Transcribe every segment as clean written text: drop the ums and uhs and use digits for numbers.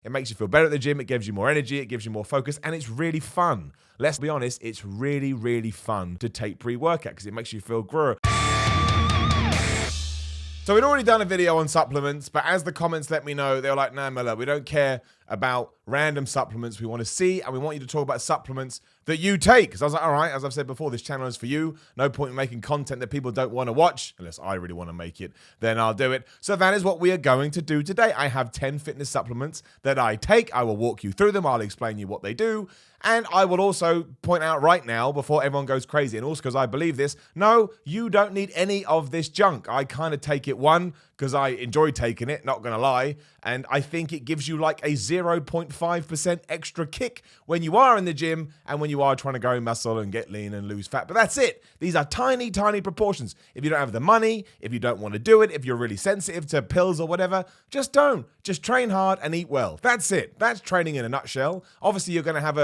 It makes you feel better at the gym. It gives you more energy. It gives you more focus. And it's really fun. Let's be honest, it's really, really fun to take pre-workout because it makes you feel great. So we'd already done a video on supplements, but as the comments let me know, they were like, no, Miller, we don't care about random supplements. We want to see, and we want you to talk about supplements that you take. Because I was like, all right, as I've said before, this channel is for you. No point in making content that people don't want to watch, unless I really want to make it, then I'll do it. So that is what we are going to do today. I have 10 fitness supplements that I take. I will walk you through them. I'll explain you what they do. And I will also point out right now, before everyone goes crazy, and also because I believe this, no, you don't need any of this junk. I kind of take it, one, because I enjoy taking it, not going to lie, and I think it gives you like a 0.5% extra kick when you are in the gym and when you are trying to grow muscle and get lean and lose fat. But that's it. These are tiny, tiny proportions. If you don't have the money, if you don't want to do it, if you're really sensitive to pills or whatever, just don't. Just train hard and eat well. That's it. That's training in a nutshell. Obviously, you're going to have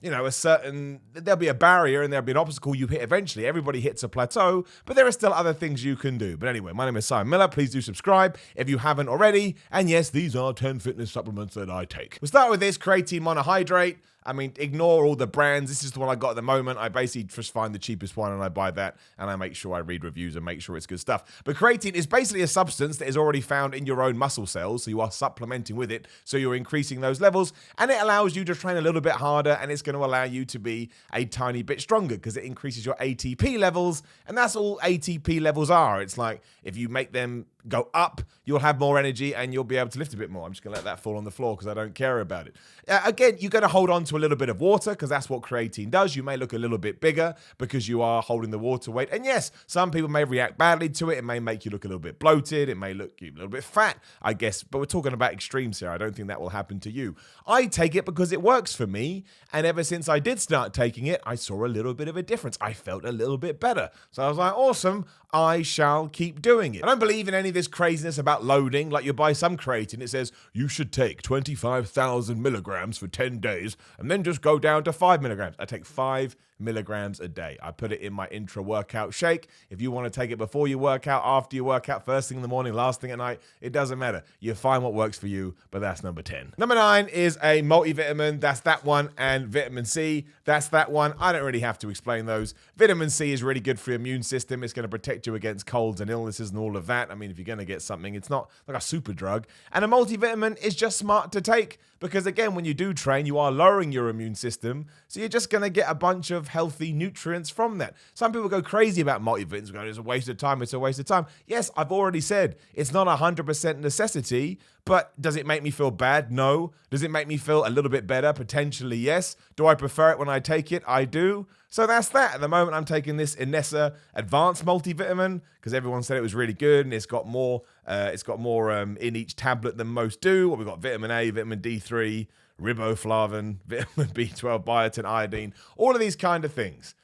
there'll be a barrier and there'll be an obstacle you hit eventually. Everybody hits a plateau, but there are still other things you can do. But anyway, my name is Simon Miller. Please do subscribe if you haven't already. And yes, these are 10 fitness supplements that I take. We'll start with this Creatine Monohydrate. I mean, ignore all the brands. This is the one I got at the moment. I basically just find the cheapest one and I buy that, and I make sure I read reviews and make sure it's good stuff. But creatine is basically a substance that is already found in your own muscle cells, so you are supplementing with it, so you're increasing those levels, and it allows you to train a little bit harder, and it's going to allow you to be a tiny bit stronger because it increases your ATP levels, and that's all ATP levels are. It's like if you make them go up, you'll have more energy and you'll be able to lift a bit more. I'm just going to let that fall on the floor because I don't care about it. Again, you're going to hold on to a little bit of water because that's what creatine does. You may look a little bit bigger because you are holding the water weight. And yes, some people may react badly to it. It may make you look a little bit bloated. It may look you a little bit fat, I guess. But we're talking about extremes here. I don't think that will happen to you. I take it because it works for me. And ever since I did start taking it, I saw a little bit of a difference. I felt a little bit better. So I was like, awesome, I shall keep doing it. I don't believe in any of this craziness about loading. Like you buy some creatine, it says you should take 25,000 milligrams for 10 days and then just go down to 5 milligrams. I take 5 milligrams a day. I put it in my intra-workout shake. If you want to take it before you work out, after you work out, first thing in the morning, last thing at night, it doesn't matter. You find what works for you, but that's number 10. Number 9 is a multivitamin. That's that one. And vitamin C, that's that one. I don't really have to explain those. Vitamin C is really good for your immune system. It's going to protect you against colds and illnesses and all of that. I mean, if you're going to get something, it's not like a super drug. And a multivitamin is just smart to take because, again, when you do train, you are lowering your immune system. So you're just going to get a bunch of healthy nutrients from that. Some people go crazy about multivitamins, going, it's a waste of time, it's a waste of time. Yes, I've already said it's not 100% necessity, but does it make me feel bad? No. Does it make me feel a little bit better? Potentially, yes. Do I prefer it when I take it? I do. So that's that. At the moment, I'm taking this Inessa Advanced Multivitamin because everyone said it was really good and it's got more in each tablet than most do. Well, we've got vitamin A, vitamin D3, riboflavin, vitamin B12, biotin, iodine, all of these kind of things.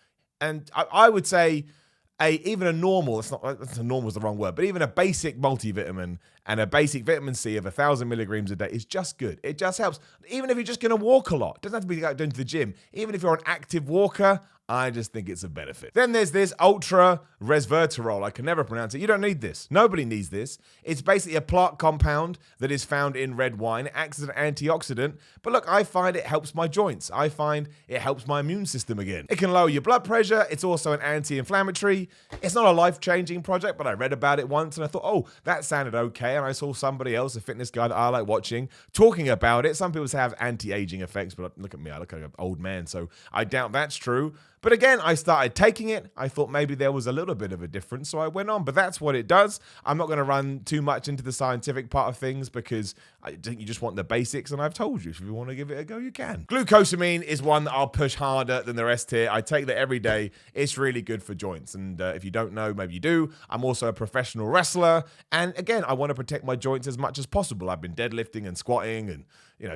And I would say even a normal, normal is the wrong word, but even a basic multivitamin and a basic vitamin C of 1,000 milligrams a day is just good. It just helps. Even if you're just going to walk a lot, it doesn't have to be like going to the gym. Even if you're an active walker, I just think it's a benefit. Then there's this ultra resveratrol. I can never pronounce it. You don't need this. Nobody needs this. It's basically a plant compound that is found in red wine. It acts as an antioxidant. But look, I find it helps my joints. I find it helps my immune system again. It can lower your blood pressure. It's also an anti-inflammatory. It's not a life-changing project, but I read about it once and I thought, oh, that sounded okay. And I saw somebody else, a fitness guy that I like watching, talking about it. Some people say have anti-aging effects, but look at me. I look like an old man, so I doubt that's true. But again, I started taking it. I thought maybe there was a little bit of a difference, so I went on. But that's what it does. I'm not going to run too much into the scientific part of things because I think you just want the basics, and I've told you, if you want to give it a go, you can. Glucosamine is one that I'll push harder than the rest here. I take that every day. It's really good for joints, and if you don't know, maybe you do. I'm also a professional wrestler, and again, I want to protect my joints as much as possible. I've been deadlifting and squatting and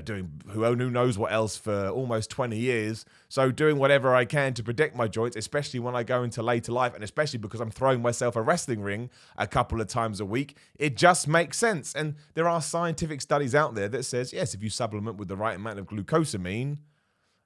doing who knows what else for almost 20 years. So doing whatever I can to protect my joints, especially when I go into later life, and especially because I'm throwing myself a wrestling ring a couple of times a week, it just makes sense. And there are scientific studies out there that says, yes, if you supplement with the right amount of glucosamine,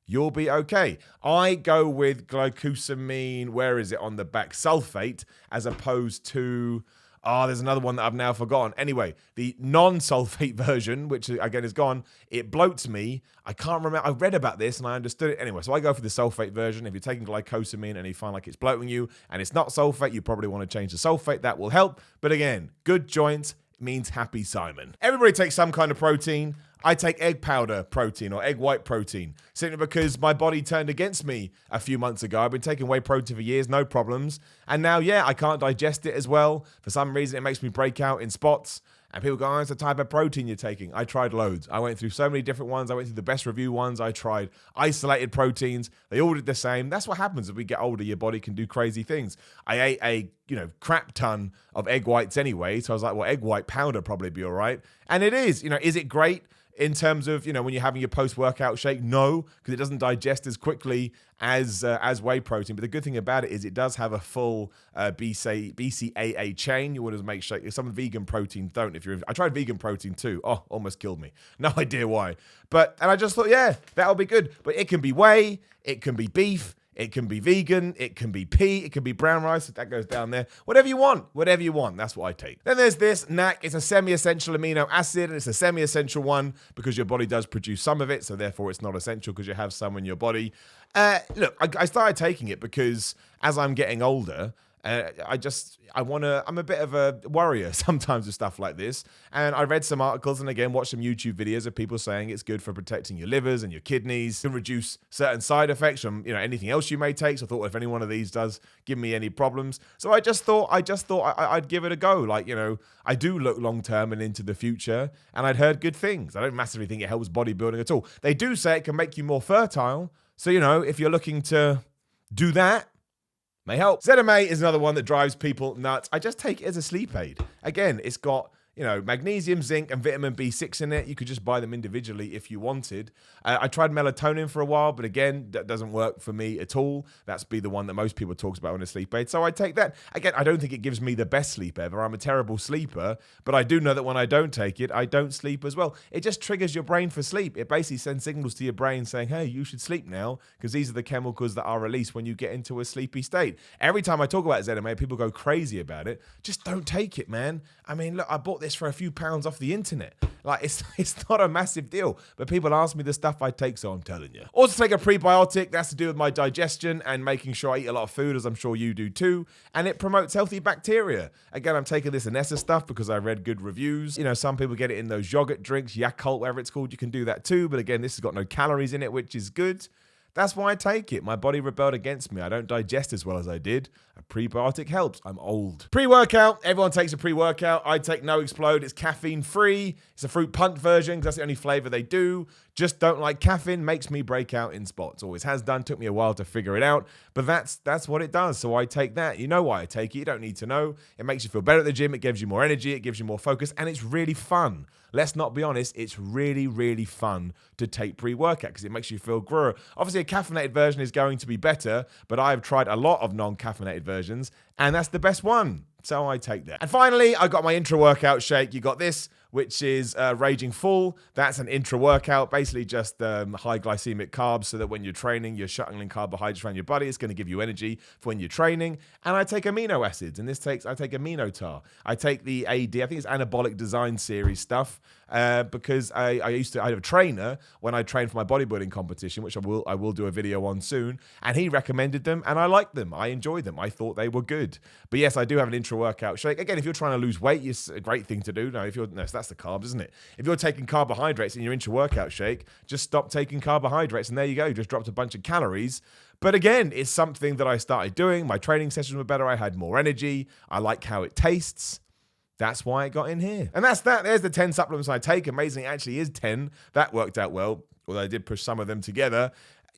you'll be okay. I go with glucosamine, where is it on the back? Sulfate, as opposed to, Oh, there's another one that I've now forgotten. Anyway, the non-sulfate version, which again is gone, it bloats me. I can't remember. I read about this and I understood it. Anyway, so I go for the sulfate version. If you're taking glycosamine and you find like it's bloating you and it's not sulfate, you probably want to change the sulfate. That will help. But again, good joints means happy Simon. Everybody takes some kind of protein. I take egg powder protein or egg white protein, simply because my body turned against me a few months ago. I've been taking whey protein for years, no problems. And now, I can't digest it as well. For some reason, it makes me break out in spots. And people go, oh, it's the type of protein you're taking. I tried loads. I went through so many different ones. I went through the best review ones. I tried isolated proteins. They all did the same. That's what happens as we get older. Your body can do crazy things. I ate a crap ton of egg whites anyway. So I was like, well, egg white powder probably be all right. And it is. Is it great? In terms of, when you're having your post-workout shake, no, because it doesn't digest as quickly as whey protein. But the good thing about it is it does have a full BCAA chain. You want to make sure some vegan protein don't. I tried vegan protein too. Oh, almost killed me. No idea why. And I just thought, that'll be good. But it can be whey, it can be beef, it can be vegan, it can be pea, it can be brown rice, that goes down there. Whatever you want, that's what I take. Then there's this, NAC, it's a semi-essential amino acid, and it's a semi-essential one because your body does produce some of it, so therefore it's not essential because you have some in your body. Look, I started taking it because as I'm getting older, I'm a bit of a worrier sometimes with stuff like this. And I read some articles and again, watched some YouTube videos of people saying it's good for protecting your livers and your kidneys, can reduce certain side effects from, anything else you may take. So I thought, well, if any one of these does give me any problems. So I just thought I'd give it a go. I do look long-term and into the future, and I'd heard good things. I don't massively think it helps bodybuilding at all. They do say it can make you more fertile. So, if you're looking to do that, may help. ZMA is another one that drives people nuts. I just take it as a sleep aid. Again, it's got, magnesium, zinc, and vitamin B6 in it. You could just buy them individually if you wanted. I tried melatonin for a while, but again, that doesn't work for me at all. That's the one that most people talk about on a sleep aid. So I take that. Again, I don't think it gives me the best sleep ever. I'm a terrible sleeper, but I do know that when I don't take it, I don't sleep as well. It just triggers your brain for sleep. It basically sends signals to your brain saying, hey, you should sleep now, because these are the chemicals that are released when you get into a sleepy state. Every time I talk about ZMA, people go crazy about it. Just don't take it, man. I mean, look, I bought this for a few pounds off the internet. It's not a massive deal, but people ask me the stuff I take, so I'm telling you. Also take a prebiotic. That's to do with my digestion and making sure I eat a lot of food, as I'm sure you do too. And it promotes healthy bacteria. Again, I'm taking this Anessa stuff because I read good reviews. Some people get it in those yogurt drinks, Yakult, whatever it's called. You can do that too. But again, this has got no calories in it, which is good. That's why I take it. My body rebelled against me. I don't digest as well as I did. A prebiotic helps. I'm old. Pre-workout. Everyone takes a pre-workout. I take No Explode. It's caffeine-free. It's a fruit punch version because that's the only flavor they do. Just don't like caffeine. Makes me break out in spots. Always has done. Took me a while to figure it out. But that's what it does. So I take that. You know why I take it. You don't need to know. It makes you feel better at the gym. It gives you more energy. It gives you more focus. And it's really fun. Let's not be honest. It's really, really fun to take pre-workout because it makes you feel grr. Obviously, a caffeinated version is going to be better, but I've tried a lot of non-caffeinated versions, and that's the best one. So I take that. And finally, I got my intra-workout shake. You got this, which is Raging Full. That's an intra-workout, basically just high glycemic carbs so that when you're training, you're shuttling carbohydrates around your body. It's going to give you energy for when you're training. And I take amino acids. In this case, I take amino tar. I take the AD, I think it's Anabolic Design Series stuff, because I had a trainer when I trained for my bodybuilding competition, which I will do a video on soon, and he recommended them, and I liked them. I enjoyed them. I thought they were good. But yes, I do have an intra-workout shake. Again, if you're trying to lose weight, it's a great thing to do. No, that's the carbs, isn't it? If you're taking carbohydrates in your intra-workout shake, just stop taking carbohydrates, and there you go. You just dropped a bunch of calories. But again, it's something that I started doing. My training sessions were better. I had more energy. I like how it tastes. That's why it got in here. And that's that. There's the 10 supplements I take. Amazing, it actually is 10. That worked out well, although I did push some of them together.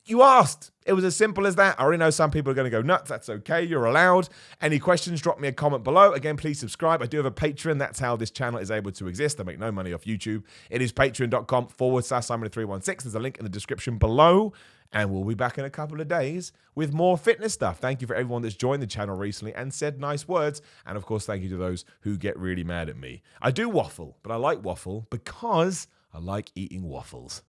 You asked. It was as simple as that. I already know some people are going to go nuts. That's okay. You're allowed. Any questions, drop me a comment below. Again, please subscribe. I do have a Patreon. That's how this channel is able to exist. I make no money off YouTube. It is patreon.com/Simon316. There's a link in the description below. And we'll be back in a couple of days with more fitness stuff. Thank you for everyone that's joined the channel recently and said nice words. And of course, thank you to those who get really mad at me. I do waffle, but I like waffle because I like eating waffles.